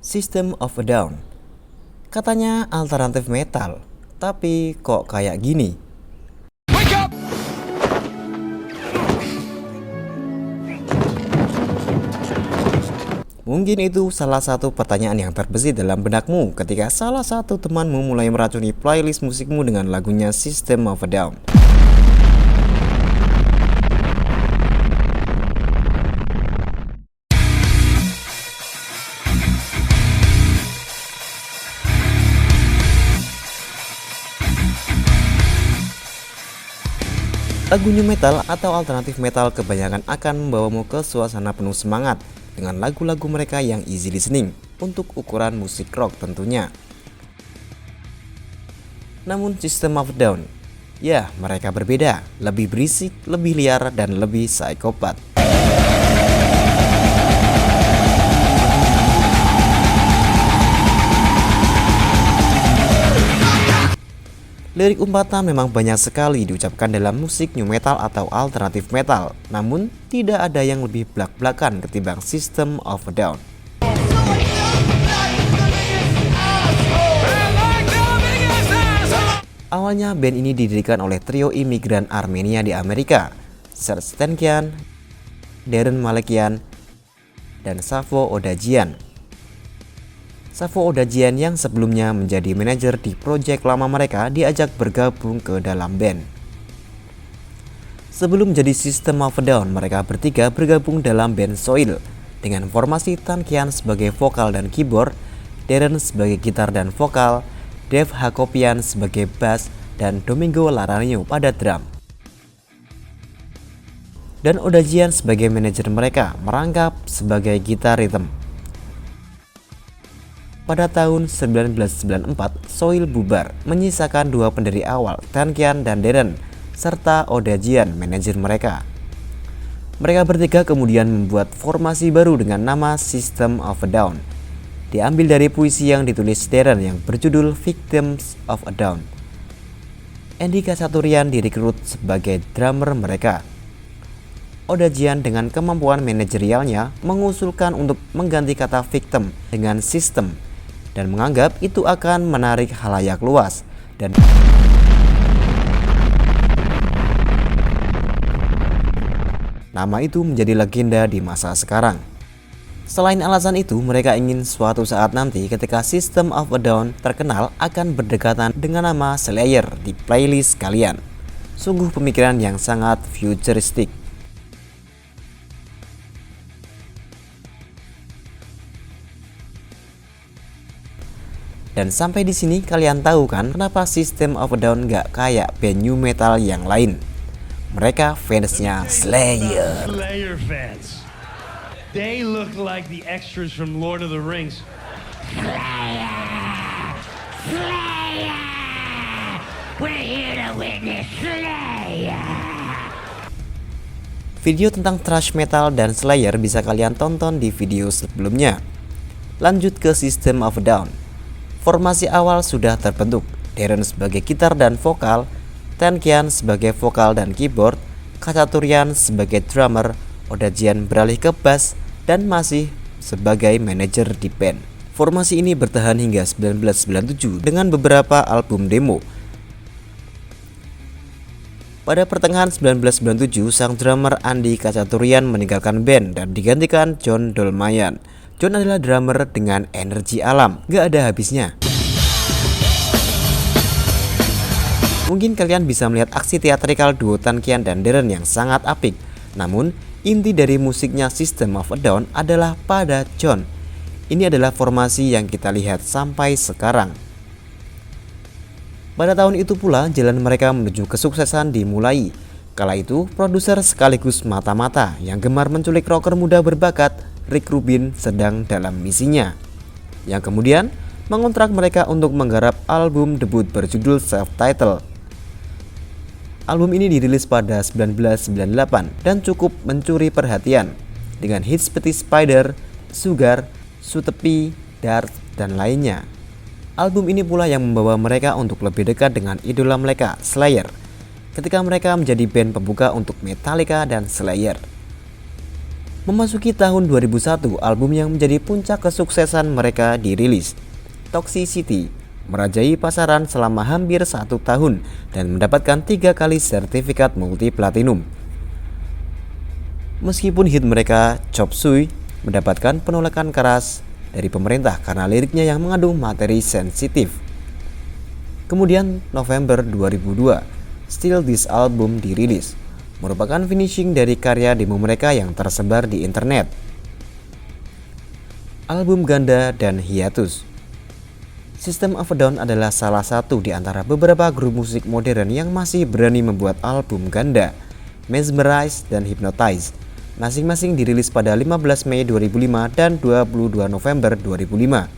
System of a Down. Katanya alternatif metal, tapi kok kayak gini? Mungkin itu salah satu pertanyaan yang terbesit dalam benakmu ketika salah satu temanmu mulai meracuni playlist musikmu dengan lagunya System of a Down. Lagu new metal atau alternatif metal kebanyakan akan membawamu ke suasana penuh semangat dengan lagu-lagu mereka yang easy listening untuk ukuran musik rock tentunya. Namun System of a Down, ya mereka berbeda, lebih berisik, lebih liar, dan lebih psikopat. Lirik umpatan memang banyak sekali diucapkan dalam musik new metal atau alternatif metal, namun tidak ada yang lebih blak-blakan ketimbang System of a Down. Awalnya band ini didirikan oleh trio imigran Armenia di Amerika, Serj Tankian, Daron Malakian, dan Savo Odadjian. Savo Odadjian yang sebelumnya menjadi manajer di proyek lama mereka diajak bergabung ke dalam band. Sebelum menjadi System of a Down, mereka bertiga bergabung dalam band Soil dengan formasi Tankian sebagai vokal dan keyboard, Daron sebagai gitar dan vokal, Dave Hakopian sebagai bass, dan Domingo Laranio pada drum. Dan Odadjian sebagai manajer mereka merangkap sebagai gitar rhythm. Pada tahun 1994, Soil bubar, menyisakan dua pendiri awal, Tankian dan Daron, serta Odadjian, manajer mereka. Mereka bertiga kemudian membuat formasi baru dengan nama System of a Down, diambil dari puisi yang ditulis Daron yang berjudul Victims of a Down. Andy Kachaturian direkrut sebagai drummer mereka. Odadjian dengan kemampuan manajerialnya mengusulkan untuk mengganti kata victim dengan system, dan menganggap itu akan menarik khalayak luas dan nama itu menjadi legenda di masa sekarang. Selain alasan itu, mereka ingin suatu saat nanti ketika System of a Down terkenal akan berdekatan dengan nama Slayer di playlist kalian. Sungguh pemikiran yang sangat futuristik. Dan sampai di sini kalian tahu kan kenapa System of a Down gak kayak band new metal yang lain. Mereka fansnya Slayer. Slayer fans. They look like the extras from Lord of the Rings. Slayer! Slayer! We're here to witness Slayer! Video tentang thrash metal dan Slayer bisa kalian tonton di video sebelumnya. Lanjut ke System of a Down. Formasi awal sudah terbentuk, Daron sebagai gitar dan vokal, Tankian sebagai vokal dan keyboard, Kachaturian sebagai drummer, Odadjian beralih ke bass, dan masih sebagai manajer di band. Formasi ini bertahan hingga 1997 dengan beberapa album demo. Pada pertengahan 1997, sang drummer Andy Kachaturian meninggalkan band dan digantikan John Dolmayan. John adalah drummer dengan energi alam, gak ada habisnya. Mungkin kalian bisa melihat aksi teatrikal duo Tankian dan Daron yang sangat apik. Namun, inti dari musiknya System of a Down adalah pada John. Ini adalah formasi yang kita lihat sampai sekarang. Pada tahun itu pula, jalan mereka menuju kesuksesan dimulai. Kala itu, produser sekaligus mata-mata yang gemar menculik rocker muda berbakat, Rick Rubin, sedang dalam misinya, yang kemudian mengontrak mereka untuk menggarap album debut berjudul Self-Titled. Album ini dirilis pada 1998 dan cukup mencuri perhatian dengan hits seperti Spider, Sugar, Sutepi, Dart, dan lainnya. Album ini pula yang membawa mereka untuk lebih dekat dengan idola mereka, Slayer, ketika mereka menjadi band pembuka untuk Metallica dan Slayer. Memasuki tahun 2001, album yang menjadi puncak kesuksesan mereka dirilis. Toxicity merajai pasaran selama hampir 1 tahun dan mendapatkan 3 kali sertifikat multi platinum. Meskipun hit mereka Chop Suey mendapatkan penolakan keras dari pemerintah karena liriknya yang mengandung materi sensitif. Kemudian November 2002, Still This Album dirilis, merupakan finishing dari karya demo mereka yang tersebar di internet. Album Ganda dan Hiatus. System of a Down adalah salah satu di antara beberapa grup musik modern yang masih berani membuat album ganda. Mesmerize dan Hypnotize masing-masing dirilis pada 15 Mei 2005 dan 22 November 2005.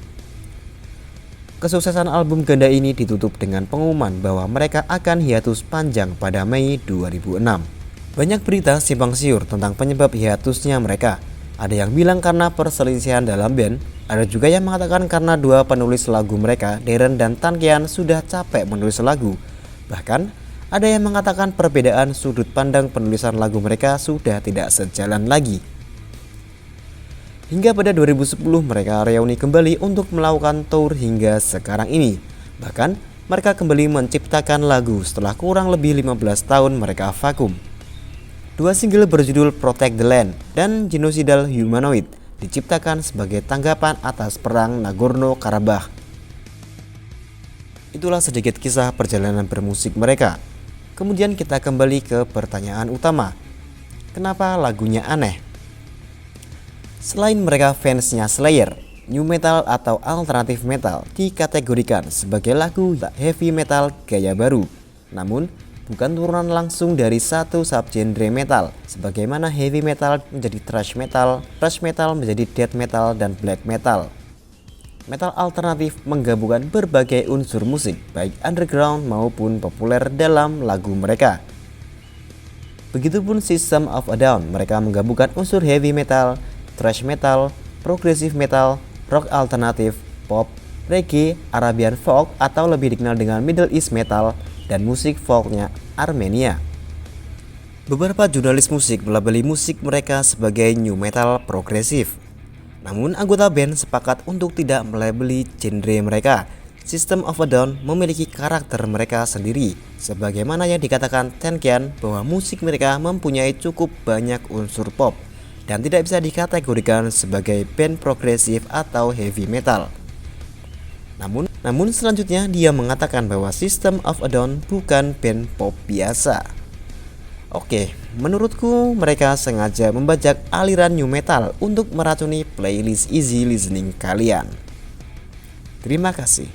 Kesuksesan album ganda ini ditutup dengan pengumuman bahwa mereka akan hiatus panjang pada Mei 2006. Banyak berita simpang siur tentang penyebab hiatusnya mereka. Ada yang bilang karena perselisihan dalam band, ada juga yang mengatakan karena 2 penulis lagu mereka, Darren dan Tan Kian, sudah capek menulis lagu. Bahkan, ada yang mengatakan perbedaan sudut pandang penulisan lagu mereka sudah tidak sejalan lagi. Hingga pada 2010 mereka reuni kembali untuk melakukan tour hingga sekarang ini. Bahkan mereka kembali menciptakan lagu setelah kurang lebih 15 tahun mereka vakum. 2 single berjudul Protect the Land dan Genocidal Humanoid diciptakan sebagai tanggapan atas perang Nagorno-Karabakh. Itulah sedikit kisah perjalanan bermusik mereka. Kemudian kita kembali ke pertanyaan utama. Kenapa lagunya aneh? Selain mereka fansnya Slayer, new metal atau alternative metal dikategorikan sebagai lagu heavy metal gaya baru. Namun, bukan turunan langsung dari satu subgenre metal, sebagaimana heavy metal menjadi thrash metal menjadi death metal, dan black metal. Metal alternatif menggabungkan berbagai unsur musik, baik underground maupun populer dalam lagu mereka. Begitupun System of a Down, mereka menggabungkan unsur heavy metal, thrash metal, progressive metal, rock alternatif, pop, reggae, Arabian folk atau lebih dikenal dengan Middle East metal, dan musik folknya Armenia. Beberapa jurnalis musik melabeli musik mereka sebagai new metal progresif. Namun anggota band sepakat untuk tidak melabeli genre mereka. System of a Down memiliki karakter mereka sendiri, sebagaimana yang dikatakan Tan Kian bahwa musik mereka mempunyai cukup banyak unsur pop dan tidak bisa dikategorikan sebagai band progresif atau heavy metal. Namun selanjutnya dia mengatakan bahwa System of a Down bukan band pop biasa. Oke, menurutku mereka sengaja membajak aliran new metal untuk meracuni playlist easy listening kalian. Terima kasih.